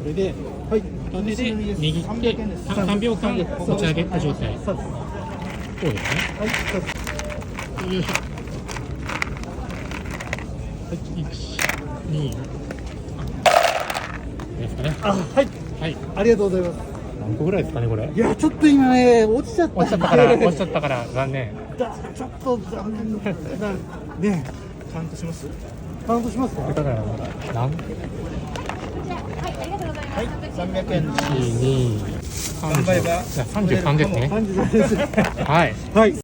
れで、はい、それで握って3秒間持ち上げた状態。そうです。こうですね。はい、そうです。よいしょ。1、2ですかね。あ、はい、はい。ありがとうございます。何個ぐらいですかね、これ。いや、ちょっと今ね、落ちちゃった。落ちちゃったから残念。ちょっと残念だね。カウントします。カウントしますか。だから何？はい、300円。1、2、3、33ですね。33です。はい。はい。